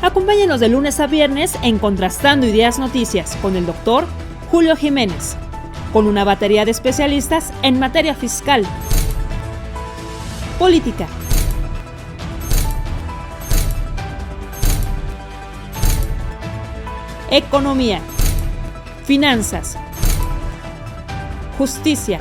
Acompáñenos de lunes a viernes en Contrastando Ideas Noticias con el doctor Julio Jiménez, con una batería de especialistas en materia fiscal, política, economía, finanzas, justicia,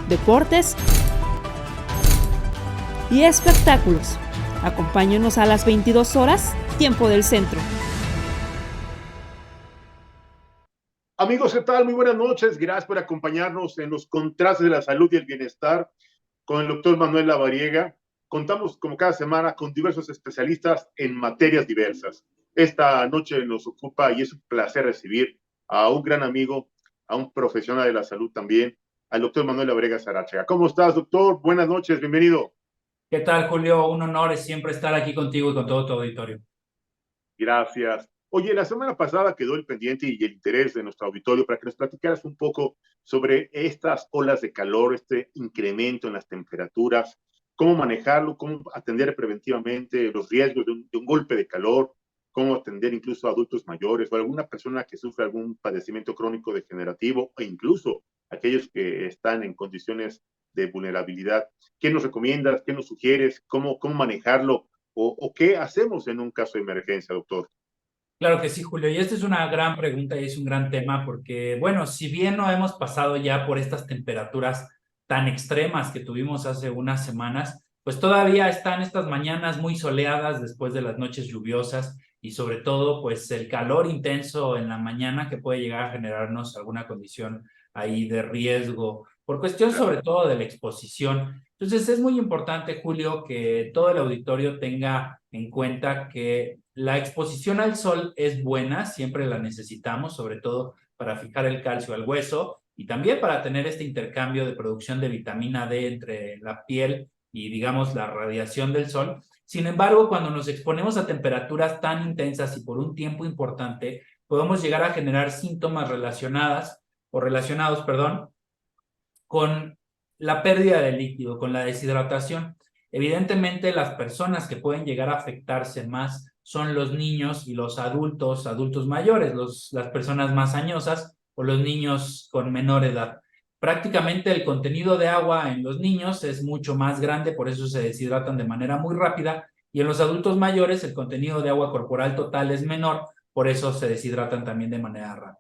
deportes y espectáculos. Acompáñenos a las 22 horas, tiempo del centro. Amigos, ¿qué tal? Muy buenas noches. Gracias por acompañarnos en los contrastes de la salud y el bienestar con el doctor Manuel Lavariega. Contamos, como cada semana, con diversos especialistas en materias diversas. Esta noche nos ocupa y es un placer recibir a un gran amigo, a un profesional de la salud también, al doctor Manuel Lavariega Sarachaga. ¿Cómo estás, doctor? Buenas noches, bienvenido. ¿Qué tal, Julio? Un honor siempre estar aquí contigo y con todo tu auditorio. Gracias. Oye, la semana pasada quedó el pendiente y el interés de nuestro auditorio para que nos platicaras un poco sobre estas olas de calor, este incremento en las temperaturas, cómo manejarlo, cómo atender preventivamente los riesgos de un golpe de calor, cómo atender incluso a adultos mayores o alguna persona que sufre algún padecimiento crónico degenerativo o incluso aquellos que están en condiciones de vulnerabilidad. ¿Qué nos recomiendas? ¿Qué nos sugieres? ¿Cómo manejarlo? ¿O qué hacemos en un caso de emergencia, doctor? Claro que sí, Julio. Y esta es una gran pregunta y es un gran tema porque, bueno, si bien no hemos pasado ya por estas temperaturas tan extremas que tuvimos hace unas semanas, pues todavía están estas mañanas muy soleadas después de las noches lluviosas y sobre todo, pues el calor intenso en la mañana que puede llegar a generarnos alguna condición ahí de riesgo por cuestión sobre todo de la exposición. Entonces es muy importante, Julio, que todo el auditorio tenga en cuenta que la exposición al sol es buena, siempre la necesitamos, sobre todo para fijar el calcio al hueso y también para tener este intercambio de producción de vitamina D entre la piel y, digamos, la radiación del sol. Sin embargo, cuando nos exponemos a temperaturas tan intensas y por un tiempo importante, podemos llegar a generar síntomas relacionados, con la pérdida de líquido, con la deshidratación. Evidentemente, las personas que pueden llegar a afectarse más son los niños y los adultos mayores, las personas más añosas o los niños con menor edad. Prácticamente el contenido de agua en los niños es mucho más grande, por eso se deshidratan de manera muy rápida, y en los adultos mayores el contenido de agua corporal total es menor, por eso se deshidratan también de manera rápida.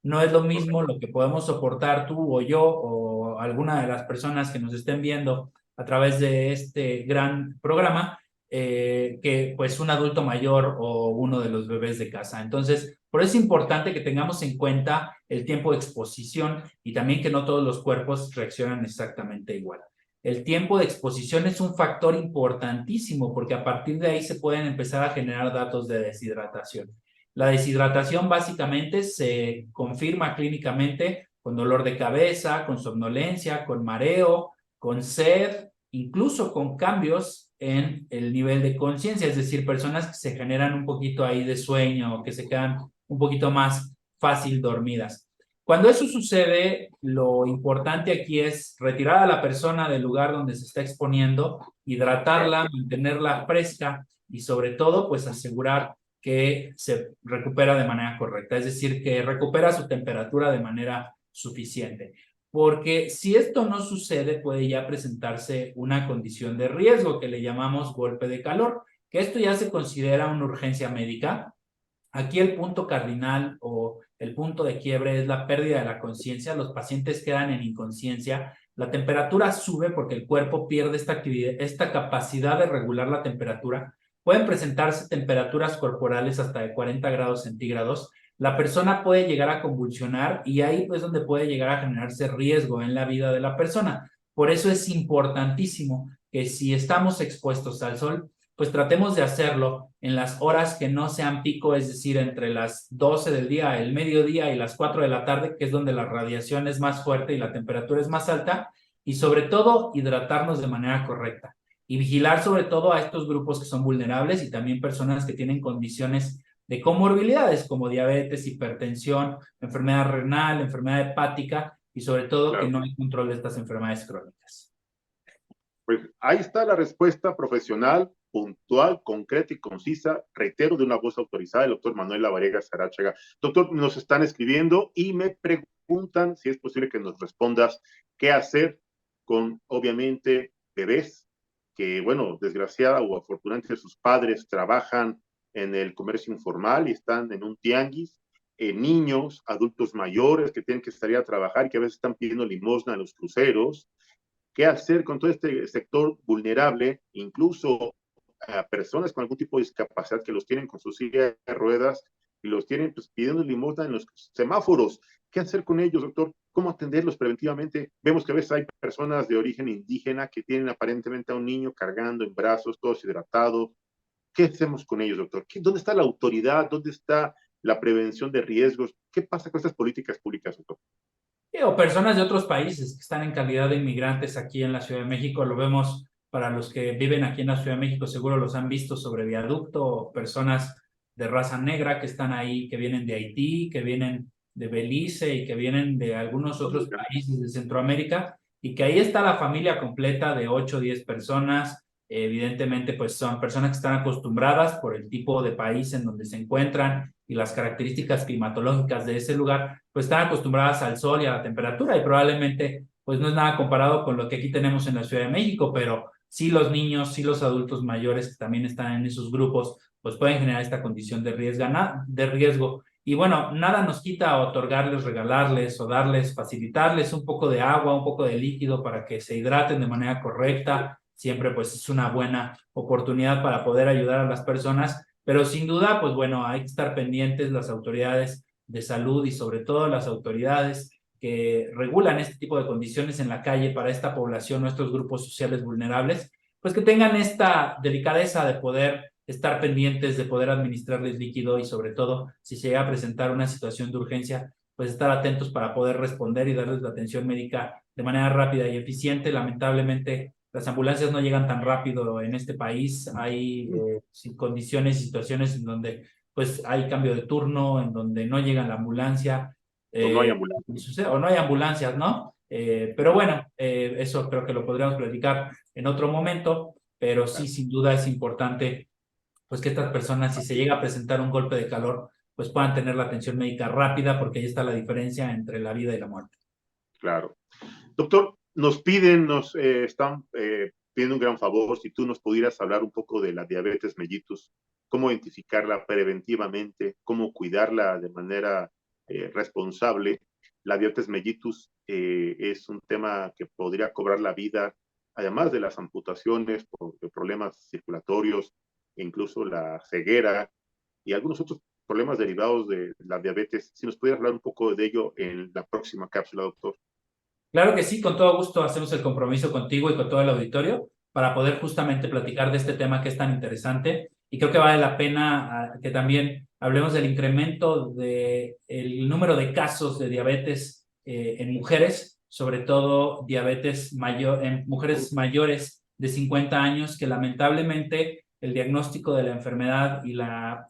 No es lo mismo lo que podemos soportar tú o yo o alguna de las personas que nos estén viendo a través de este gran programa que pues un adulto mayor o uno de los bebés de casa. Entonces, por eso es importante que tengamos en cuenta el tiempo de exposición y también que no todos los cuerpos reaccionan exactamente igual. El tiempo de exposición es un factor importantísimo porque a partir de ahí se pueden empezar a generar datos de deshidratación. La deshidratación básicamente se confirma clínicamente con dolor de cabeza, con somnolencia, con mareo, con sed, incluso con cambios en el nivel de conciencia, es decir, personas que se generan un poquito ahí de sueño o que se quedan un poquito más fácil dormidas. Cuando eso sucede, lo importante aquí es retirar a la persona del lugar donde se está exponiendo, hidratarla, mantenerla fresca y sobre todo, pues asegurar que se recupera de manera correcta, es decir, que recupera su temperatura de manera suficiente. Porque si esto no sucede, puede ya presentarse una condición de riesgo que le llamamos golpe de calor, que esto ya se considera una urgencia médica. Aquí el punto cardinal o el punto de quiebre es la pérdida de la conciencia. Los pacientes quedan en inconsciencia. La temperatura sube porque el cuerpo pierde esta capacidad de regular la temperatura. Pueden presentarse temperaturas corporales hasta de 40 grados centígrados. La persona puede llegar a convulsionar y ahí es donde puede llegar a generarse riesgo en la vida de la persona. Por eso es importantísimo que si estamos expuestos al sol, pues tratemos de hacerlo en las horas que no sean pico, es decir, entre las 12 del día, el mediodía y las 4 de la tarde, que es donde la radiación es más fuerte y la temperatura es más alta, y sobre todo hidratarnos de manera correcta y vigilar sobre todo a estos grupos que son vulnerables y también personas que tienen condiciones de comorbilidades como diabetes, hipertensión, enfermedad renal, enfermedad hepática y sobre todo que no hay control de estas enfermedades crónicas. Pues ahí está la respuesta profesional, puntual, concreta y concisa, reitero, de una voz autorizada, el doctor Manuel Lavariega Sarachaga. Doctor, nos están escribiendo y me preguntan si es posible que nos respondas qué hacer con, obviamente, bebés que, bueno, desgraciada o afortunadamente sus padres trabajan en el comercio informal y están en un tianguis, niños, adultos mayores que tienen que salir a trabajar y que a veces están pidiendo limosna en los cruceros. ¿Qué hacer con todo este sector vulnerable, incluso a personas con algún tipo de discapacidad que los tienen con sus silla de ruedas y los tienen pues, pidiendo limosna en los semáforos? ¿Qué hacer con ellos, doctor? ¿Cómo atenderlos preventivamente? Vemos que a veces hay personas de origen indígena que tienen aparentemente a un niño cargando en brazos, todo deshidratado. ¿Qué hacemos con ellos, doctor? ¿Dónde está la autoridad? ¿Dónde está la prevención de riesgos? ¿Qué pasa con estas políticas públicas, doctor? O personas de otros países que están en calidad de inmigrantes aquí en la Ciudad de México. Lo vemos para los que viven aquí en la Ciudad de México, seguro los han visto sobre viaducto, personas de raza negra que están ahí, que vienen de Haití, que vienen de Belice y que vienen de algunos otros países de Centroamérica, y que ahí está la familia completa de 8 o 10 personas. Evidentemente, pues son personas que están acostumbradas por el tipo de país en donde se encuentran y las características climatológicas de ese lugar, pues están acostumbradas al sol y a la temperatura, y probablemente pues no es nada comparado con lo que aquí tenemos en la Ciudad de México, pero sí los niños, sí los adultos mayores que también están en esos grupos, pues pueden generar esta condición de riesgo. Y bueno, nada nos quita otorgarles, regalarles o darles, facilitarles un poco de agua, un poco de líquido para que se hidraten de manera correcta. Siempre pues es una buena oportunidad para poder ayudar a las personas, pero sin duda, pues bueno, hay que estar pendientes las autoridades de salud y sobre todo las autoridades que regulan este tipo de condiciones en la calle para esta población, nuestros grupos sociales vulnerables, pues que tengan esta delicadeza de poder estar pendientes, de poder administrarles líquido y sobre todo, si se llega a presentar una situación de urgencia, pues estar atentos para poder responder y darles la atención médica de manera rápida y eficiente. Lamentablemente, las ambulancias no llegan tan rápido en este país. Hay condiciones y situaciones en donde pues hay cambio de turno, en donde no llega la ambulancia. O no hay ambulancia. O no hay ambulancias, ¿no? Pero bueno, eso creo que lo podríamos platicar en otro momento, pero sí, sin duda es importante pues que estas personas, si se llega a presentar un golpe de calor, pues puedan tener la atención médica rápida, porque ahí está la diferencia entre la vida y la muerte. Claro. Doctor, nos están pidiendo un gran favor, si tú nos pudieras hablar un poco de la diabetes mellitus, cómo identificarla preventivamente, cómo cuidarla de manera responsable. La diabetes mellitus es un tema que podría cobrar la vida, además de las amputaciones por problemas circulatorios, incluso la ceguera y algunos otros problemas derivados de la diabetes. Si nos pudieras hablar un poco de ello en la próxima cápsula, doctor. Claro que sí, con todo gusto hacemos el compromiso contigo y con todo el auditorio para poder justamente platicar de este tema que es tan interesante, y creo que vale la pena que también hablemos del incremento del número de casos de diabetes en mujeres, sobre todo diabetes en mujeres mayores de 50 años, que lamentablemente el diagnóstico de la enfermedad y la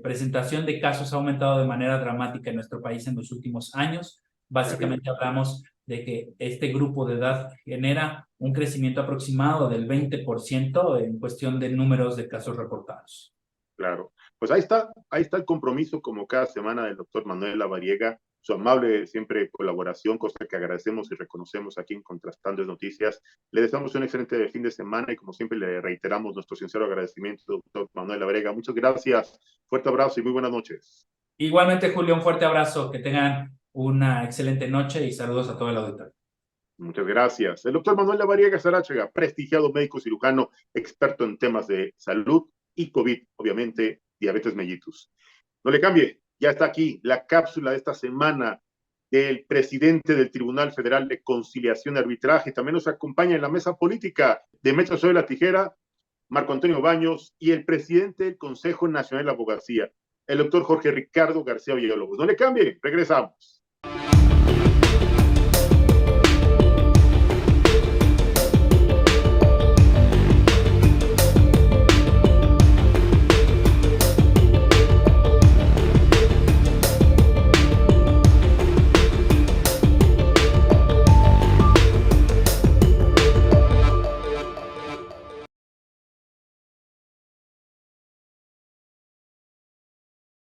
presentación de casos ha aumentado de manera dramática en nuestro país en los últimos años. Básicamente hablamos de que este grupo de edad genera un crecimiento aproximado del 20% en cuestión de números de casos reportados. Claro, pues ahí está el compromiso como cada semana del doctor Manuel Lavariega, su amable siempre colaboración, cosa que agradecemos y reconocemos aquí en Contrastando Noticias. Le deseamos un excelente fin de semana y como siempre le reiteramos nuestro sincero agradecimiento, doctor Manuel Lavariega. Muchas gracias, fuerte abrazo y muy buenas noches. Igualmente, Julio, un fuerte abrazo, que tengan una excelente noche y saludos a todo el auditorio. Muchas gracias. El doctor Manuel Lavariega Sarachaga, prestigiado médico cirujano, experto en temas de salud y COVID, obviamente, diabetes mellitus. No le cambie, ya está aquí la cápsula de esta semana del presidente del Tribunal Federal de Conciliación y Arbitraje. También nos acompaña en la mesa política de Metro Sobre la Tijera, Marco Antonio Baños, y el presidente del Consejo Nacional de la Abogacía, el doctor Jorge Ricardo García Villalobos. No le cambie, regresamos.